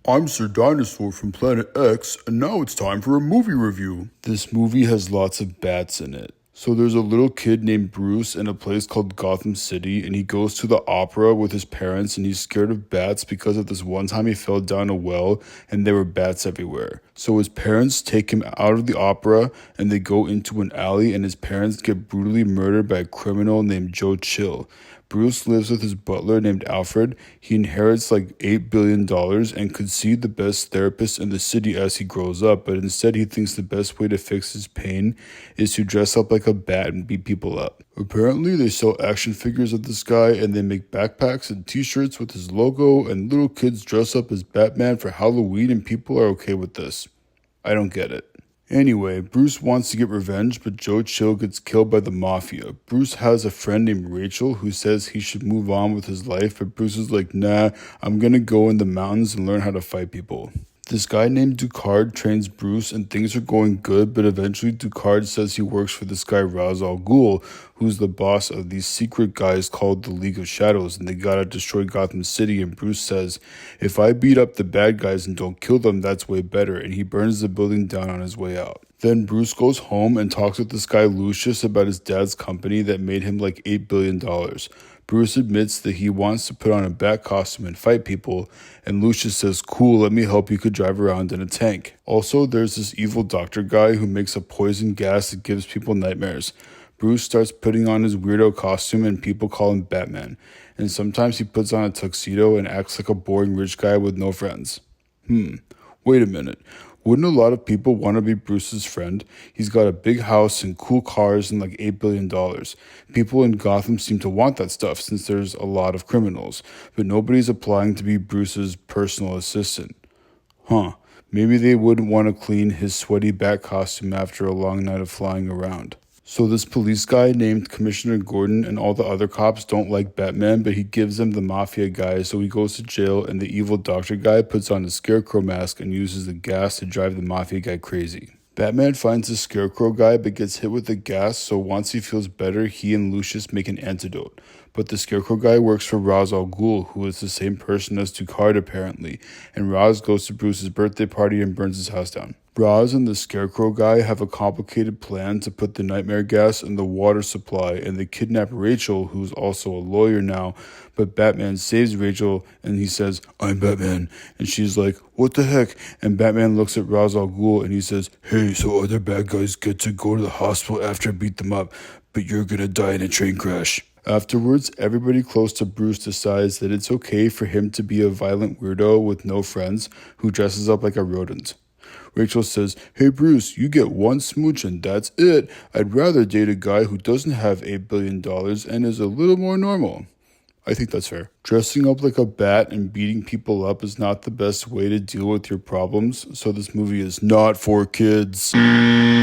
I'm Sir Dinosaur from Planet X, and now it's time for a movie review. This movie has lots of bats in it. So there's a little kid named Bruce in a place called Gotham City, and he goes to the opera with his parents, and he's scared of bats because of this one time he fell down a well and there were bats everywhere. So his parents take him out of the opera and they go into an alley, and his parents get brutally murdered by a criminal named Joe Chill. Bruce lives with his butler named Alfred. He inherits like $8 billion and could see the best therapist in the city as he grows up, but instead he thinks the best way to fix his pain is to dress up like a bat and beat people up. Apparently, they sell action figures of this guy and they make backpacks and t-shirts with his logo, and little kids dress up as Batman for Halloween, and people are okay with this. I don't get it. Anyway, Bruce wants to get revenge, but Joe Chill gets killed by the mafia. Bruce has a friend named Rachel who says he should move on with his life, but Bruce is like, nah, I'm gonna go in the mountains and learn how to fight people. This guy named Ducard trains Bruce and things are going good, but eventually Ducard says he works for this guy Ra's al Ghul, who's the boss of these secret guys called the League of Shadows, and they gotta destroy Gotham City, and Bruce says, if I beat up the bad guys and don't kill them, that's way better, and he burns the building down on his way out. Then Bruce goes home and talks with this guy Lucius about his dad's company that made him like $8 billion. Bruce admits that he wants to put on a bat costume and fight people, and Lucius says, cool, let me help, you could drive around in a tank. Also, there's this evil doctor guy who makes a poison gas that gives people nightmares. Bruce starts putting on his weirdo costume and people call him Batman, and sometimes he puts on a tuxedo and acts like a boring rich guy with no friends. Wait a minute. Wouldn't a lot of people want to be Bruce's friend? He's got a big house and cool cars and like $8 billion. People in Gotham seem to want that stuff since there's a lot of criminals, but nobody's applying to be Bruce's personal assistant. Maybe they wouldn't want to clean his sweaty bat costume after a long night of flying around. So this police guy named Commissioner Gordon and all the other cops don't like Batman, but he gives them the mafia guy, so he goes to jail, and the evil doctor guy puts on a scarecrow mask and uses the gas to drive the mafia guy crazy. Batman finds the scarecrow guy but gets hit with the gas, so once he feels better, he and Lucius make an antidote. But the scarecrow guy works for Ra's al Ghul, who is the same person as Ducard apparently, and Ra's goes to Bruce's birthday party and burns his house down. Ra's and the scarecrow guy have a complicated plan to put the nightmare gas in the water supply, and they kidnap Rachel, who's also a lawyer now, but Batman saves Rachel and he says, I'm Batman, and she's like, what the heck? And Batman looks at Ra's al Ghul and he says, hey, so other bad guys get to go to the hospital after I beat them up, but you're gonna die in a train crash. Afterwards, everybody close to Bruce decides that it's okay for him to be a violent weirdo with no friends who dresses up like a rodent. Rachel says, hey Bruce, you get one smooch and that's it. I'd rather date a guy who doesn't have $8 billion and is a little more normal. I think that's fair. Dressing up like a bat and beating people up is not the best way to deal with your problems, so this movie is not for kids.